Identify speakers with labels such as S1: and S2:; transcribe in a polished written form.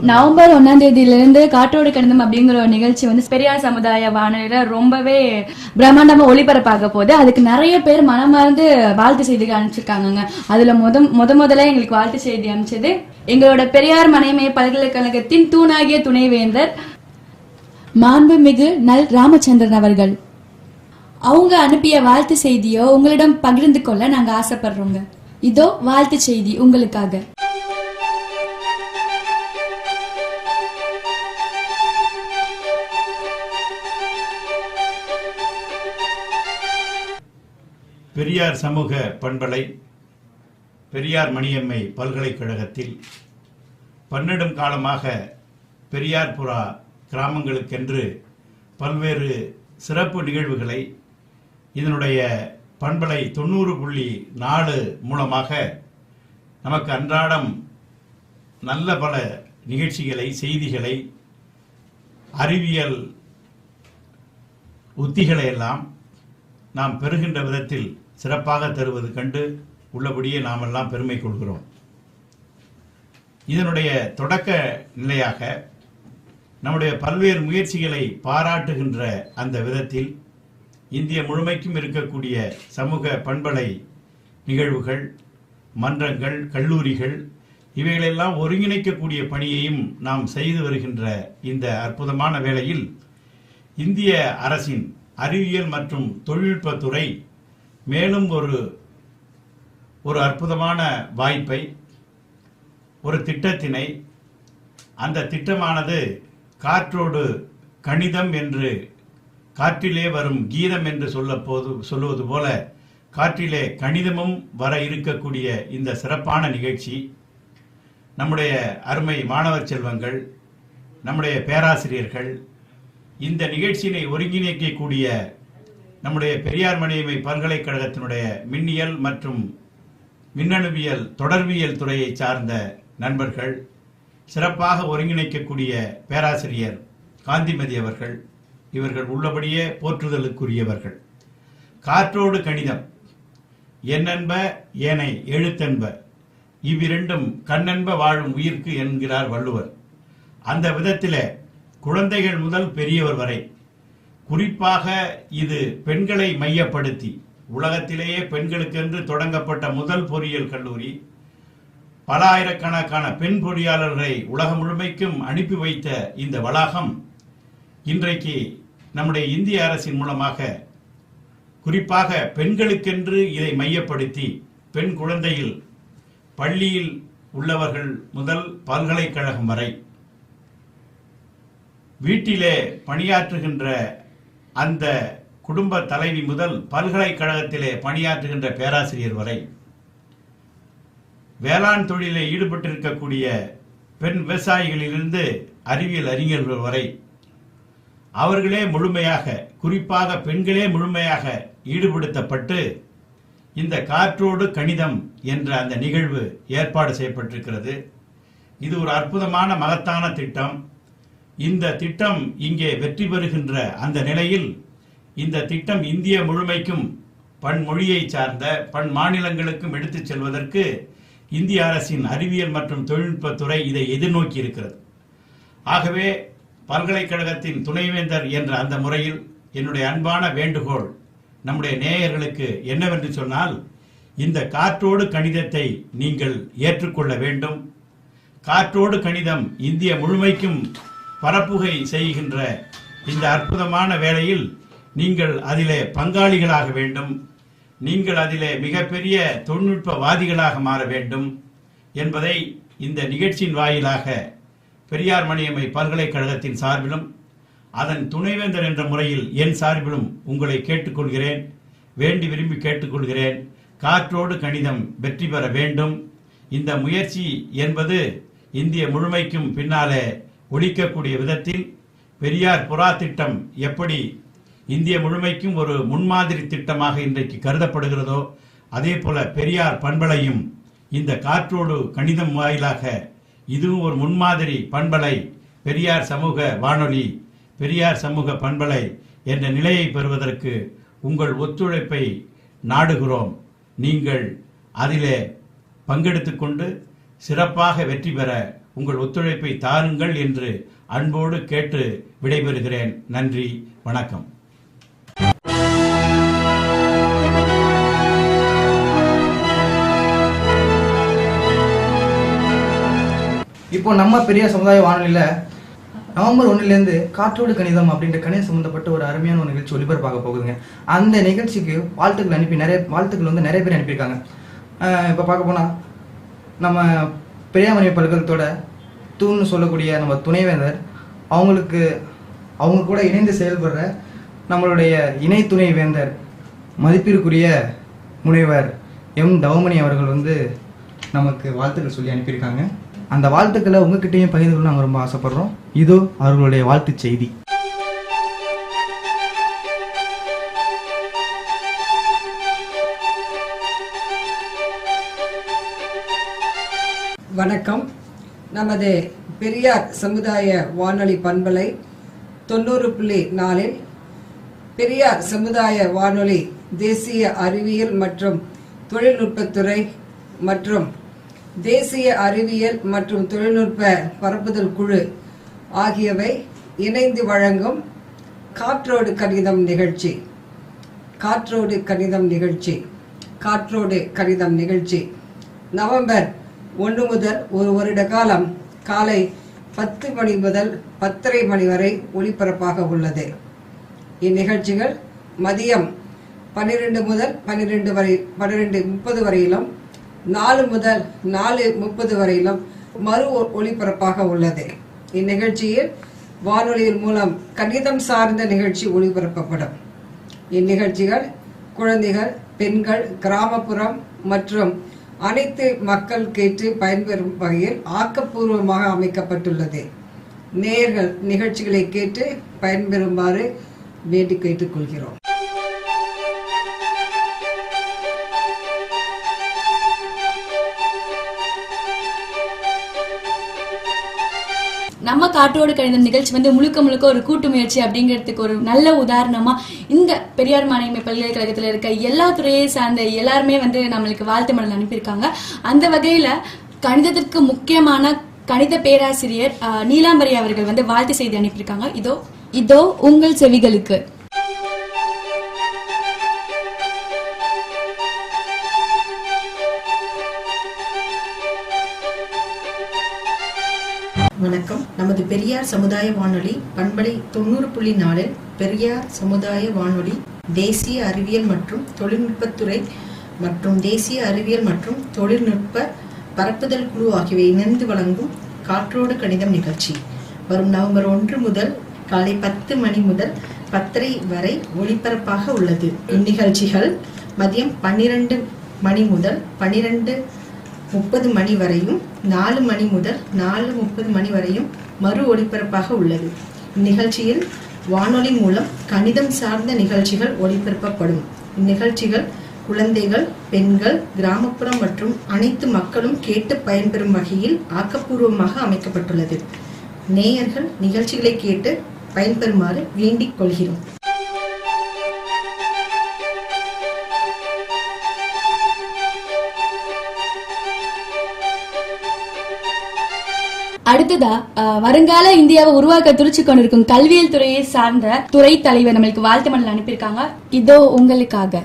S1: November 1ஆம் தேதியிலிருந்து காற்றோடு கணிதம் அப்படிங்கிற ஒரு நிகழ்ச்சி வந்து பெரியார் சமுதாய வானொலியில ரொம்பவே பிரம்மாண்டமா ஒளிபரப்பாக போகுது. அதுக்கு நிறைய பேர் மனமார்ந்து வாழ்த்து செய்திகள் அனுப்பிச்சிருக்காங்க. அதுல முதல்ல எங்களுக்கு வாழ்த்து செய்தி அனுப்பிச்சது எங்களோட பெரியார் மணியம்மை பல்கலைக்கழகத்தின் தூணாகிய துணைவேந்தர் மாண்புமிகு நல் ராமச்சந்திரன் அவர்கள். அவங்க அனுப்பிய வாழ்த்து செய்தியோ உங்களிடம் பகிர்ந்து கொள்ள நாங்க ஆசைப்படுறோங்க. இதோ வாழ்த்து செய்தி உங்களுக்காக.
S2: பெரியார் சமூக பண்பலை பெரியார் மணியம்மை பல்கலைக்கழகத்தில் பன்னெடும் காலமாக பெரியார்புரா கிராமங்களுக்கென்று பல்வேறு சிறப்பு நிகழ்வுகளை இதனுடைய பண்பலை 90.4 மூலமாக நமக்கு அன்றாடம் நல்ல பல நிகழ்ச்சிகளை, செய்திகளை, அறிவியல் உத்திகளை எல்லாம் நாம் பெறுகின்ற விதத்தில் சிறப்பாக தருவது கண்டு உள்ளபடியே நாமெல்லாம் பெருமை கொள்கிறோம். இதனுடைய தொடக்க நிலையாக நம்முடைய பல்வேறு முயற்சிகளை பாராட்டுகின்ற அந்த விதத்தில் இந்திய முழுமைக்கும் இருக்கக்கூடிய சமூக பண்பலை நிகழ்வுகள், மன்றங்கள், கல்லூரிகள் இவைகளெல்லாம் ஒருங்கிணைக்கக்கூடிய பணியையும் நாம் செய்து வருகின்ற இந்த அற்புதமான வேளையில் இந்திய அரசின் அறிவியல் மற்றும் தொழில்நுட்பத்துறை மேலும் ஒரு அற்புதமான வாய்ப்பை, ஒரு திட்டத்தினை, அந்த திட்டமானது காற்றோடு கணிதம் என்று காற்றிலே வரும் கீதம் என்று சொல்லுவது போல காற்றிலே கணிதமும் வர இருக்கக்கூடிய இந்த சிறப்பான நிகழ்ச்சி நம்முடைய அருமை மாணவர் செல்வங்கள், நம்முடைய பேராசிரியர்கள், இந்த நிகழ்ச்சியினை ஒருங்கிணைக்கக்கூடிய நம்முடைய பெரியார் மணியம்மை பல்கலைக்கழகத்தினுடைய மின்னியல் மற்றும் மின்னணுவியல் தொடர்பியல் துறையை சார்ந்த நண்பர்கள், சிறப்பாக ஒருங்கிணைக்கக்கூடிய பேராசிரியர் காந்திமதி அவர்கள், இவர்கள் உள்ளபடியே போற்றுதலுக்குரியவர்கள். காற்றோடு கணிதம் என்னென்ப ஏனை எழுத்தென்ப இவ்விரண்டும் கண்ணென்ப வாழும் உயிர்க்கு என்கிறார் வள்ளுவர். அந்த விதத்திலே குழந்தைகள் முதல் பெரியவர் வரை குறிப்பாக இது பெண்களை மையப்படுத்தி உலகத்திலேயே பெண்களுக்கென்று தொடங்கப்பட்ட முதல் பொறியியல் கல்லூரி, பல ஆயிரக்கணக்கான பெண் பொறியாளர்களை உலகம் முழுமைக்கும் அனுப்பி வைத்த இந்த வளாகம் இன்றைக்கு நம்முடைய இந்திய அரசின் மூலமாக குறிப்பாக பெண்களுக்கென்று இதை மையப்படுத்தி பெண் குழந்தையில் பள்ளியில் உள்ளவர்கள் முதல் பல்கலைக்கழகம் வரை வீட்டிலே பணியாற்றுகின்ற அந்த குடும்ப தலைவி முதல் பல்கலைக்கழகத்திலே பணியாற்றுகின்ற பேராசிரியர் வரை, வேளாண் தொழிலில் ஈடுபட்டிருக்கக்கூடிய பெண் விவசாயிகளிலிருந்து அறிவியல் அறிஞர்கள் வரை அவர்களே முழுமையாக, குறிப்பாக பெண்களே முழுமையாக ஈடுபடுத்தப்பட்டு இந்த காற்றோடு கணிதம் என்ற அந்த நிகழ்வு ஏற்பாடு செய்யப்பட்டிருக்கிறது. இது ஒரு அற்புதமான மகத்தான திட்டம். இந்த திட்டம் இங்கே வெற்றி பெறுகின்ற அந்த நிலையில் இந்த திட்டம் இந்திய முழுமைக்கும் பன்மொழியை சார்ந்த பன் மாநிலங்களுக்கும் எடுத்துச் செல்வதற்கு இந்திய அரசின் அறிவியல் மற்றும் தொழில்நுட்பத்துறை இதை எதிர்நோக்கி இருக்கிறது. ஆகவே பல்கலைக்கழகத்தின் துணைவேந்தர் என்ற அந்த முறையில் என்னுடைய அன்பான வேண்டுகோள் நம்முடைய நேயர்களுக்கு என்னவென்று சொன்னால், இந்த காற்றோடு கணிதத்தை நீங்கள் ஏற்றுக்கொள்ள வேண்டும். காற்றோடு கணிதம் இந்திய முழுமைக்கும் பரப்புகை செய்கின்ற இந்த அற்புதமான வேளையில் நீங்கள் அதிலே பங்காளிகளாக வேண்டும். நீங்கள் அதிலே மிகப்பெரிய தொழில்நுட்பவாதிகளாக மாற வேண்டும் என்பதை இந்த நிகழ்ச்சியின் வாயிலாக பெரியார் மணியம்மை பல்கலைக்கழகத்தின் சார்பிலும் அதன் துணைவேந்தர் என்ற முறையில் என் சார்பிலும் உங்களை கேட்டுக்கொள்கிறேன், வேண்டி விரும்பி கேட்டுக்கொள்கிறேன். காற்றோடு கணிதம் வெற்றி பெற வேண்டும். இந்த முயற்சி என்பது இந்திய முழுமைக்கும் பின்னாலே ஒழிக்கக்கூடிய விதத்தில் பெரியார் புறா திட்டம் எப்படி இந்திய முழுமைக்கும் ஒரு முன்மாதிரி திட்டமாக இன்றைக்கு கருதப்படுகிறதோ, அதே போல பெரியார் பண்பலையும் இந்த காற்றோடு கணிதம் வாயிலாக இதுவும் ஒரு முன்மாதிரி பண்பலை, பெரியார் சமூக வானொலி, பெரியார் சமூக பண்பலை என்ற நிலையை பெறுவதற்கு உங்கள் ஒத்துழைப்பை நாடுகிறோம். நீங்கள் அதிலே பங்கெடுத்துக் கொண்டு சிறப்பாக வெற்றி பெற உங்கள் ஒத்துழைப்பை தாருங்கள் என்று அன்போடு கேட்டு விடைபெறுகிறேன். நன்றி, வணக்கம்.
S3: இப்போ நம்ம பெரியார் சமுதாய வானொலியில நவம்பர் 1 காற்றோடு கணிதம் அப்படின்ற கணிதம் சம்பந்தப்பட்ட ஒரு அருமையான ஒரு நிகழ்ச்சி ஒளிபரப்பாக போகுதுங்க. அந்த நிகழ்ச்சிக்கு வாழ்த்துக்கள் அனுப்பி நிறைய பேர் அனுப்பியிருக்காங்க. இப்போ பார்க்க போனா நம்ம பெரியாமணி பல்கலைக்கழகத்தோட தூண்னு சொல்லக்கூடிய நம்ம துணைவேந்தர் அவங்க கூட இணைந்து செயல்படுற நம்மளுடைய இணை துணை வேந்தர் மதிப்பிற்குரிய முனைவர் எம் தவமணி அவர்கள் நமக்கு வாழ்த்துக்கள் சொல்லி அனுப்பியிருக்காங்க. அந்த வாழ்த்துக்களை உங்ககிட்டயும் பகிர்ந்து கொள்ள நாங்கள் ரொம்ப ஆசைப்படுறோம். இதோ அவர்களுடைய வாழ்த்து செய்தி.
S4: வணக்கம். நமது பெரியார் சமுதாய வானொலி பண்பலை 90.4 பெரியார் சமுதாய வானொலி தேசிய அறிவியல் மற்றும் தொழில்நுட்பத்துறை மற்றும் தேசிய அறிவியல் மற்றும் தொழில்நுட்ப பரப்புதல் குழு ஆகியவை இணைந்து வழங்கும் காற்றோடு கணிதம் நிகழ்ச்சி நவம்பர் 1 முதல் ஒரு வருட காலம் காலை 10 மணி முதல் 10:30 மணி வரை ஒளிபரப்பாக உள்ளது. இந்நிகழ்ச்சிகள் மதியம் 12 முதல் 12:30 வரையிலும் 4 முதல் 4:30 வரையிலும் மறு ஒளிபரப்பாக உள்ளது. இந்நிகழ்ச்சியில் வானொலியின் மூலம் கணிதம் சார்ந்த நிகழ்ச்சி ஒளிபரப்பப்படும். இந்நிகழ்ச்சிகள் குழந்தைகள், பெண்கள், கிராமப்புறம் மற்றும் அனைத்து மக்கள் கேட்டு பயன்பெறும் வகையில் ஆக்கப்பூர்வமாக அமைக்கப்பட்டுள்ளது. நேயர்கள் நிகழ்ச்சிகளை கேட்டு பயன்பெறுமாறு வேண்டி கேட்டுக்கொள்கிறோம்.
S1: நம்ம காற்றோடு கணிதம் நிகழ்ச்சி முழுக்க ஒரு கூட்டு முயற்சி அப்படிங்கிறதுக்கு ஒரு நல்ல உதாரணமா இந்த பெரியார் மாநில பல்கலைக்கழகத்துல இருக்க எல்லா துறையை சார்ந்த எல்லாருமே நம்மளுக்கு வாழ்த்து மடல் அனுப்பியிருக்காங்க. அந்த வகையில கணிதத்திற்கு முக்கியமான கணித பேராசிரியர் நீலாம்பரி அவர்கள் வாழ்த்து செய்தி அனுப்பியிருக்காங்க. இதோ உங்கள் செவிகளுக்கு.
S5: வணக்கம். நமது பெரியார் சமுதாய வானொலி பண்பலை 90.4 பெரியார் சமுதாய வானொலி தேசிய அறிவியல் மற்றும் தொழில்நுட்பத்துறை மற்றும் தேசிய அறிவியல் மற்றும் தொழில்நுட்ப பரப்புதல் குழு ஆகியவை இணைந்து வழங்கும் காற்றோடு கணிதம் நிகழ்ச்சி வரும் நவம்பர் 1 முதல் காலை 10 மணி முதல் 10:30 வரை ஒளிபரப்பாக உள்ளது. இந்நிகழ்ச்சிகள் மதியம் 12 மணி முதல் 12:30 மணி வரையும் 4 மணி முதல் 4:30 மணி வரையும் மறு ஒளிபரப்பாக உள்ளது. இந்நிகழ்ச்சியில் வானொலி மூலம் கணிதம் சார்ந்த நிகழ்ச்சிகள் ஒளிபரப்பப்படும். இந்நிகழ்ச்சிகள் குழந்தைகள், பெண்கள், கிராமப்புறம் மற்றும் அனைத்து மக்களும் கேட்டு பயன்பெறும் வகையில் ஆக்கப்பூர்வமாக அமைக்கப்பட்டுள்ளது. நேயர்கள் நிகழ்ச்சிகளை கேட்டு பயன்பெறுமாறு வேண்டிக் கொள்கிறோம்.
S1: அடுத்ததா வருங்கால இந்தியாவை உருவாக்க துடிச்சு கொண்டிருக்கும் கல்வியல் துறையை சார்ந்த துறை தலைவர் நம்மளுக்கு வாழ்த்து மடல் அனுப்பியிருக்காங்க. இதோ உங்களுக்காக.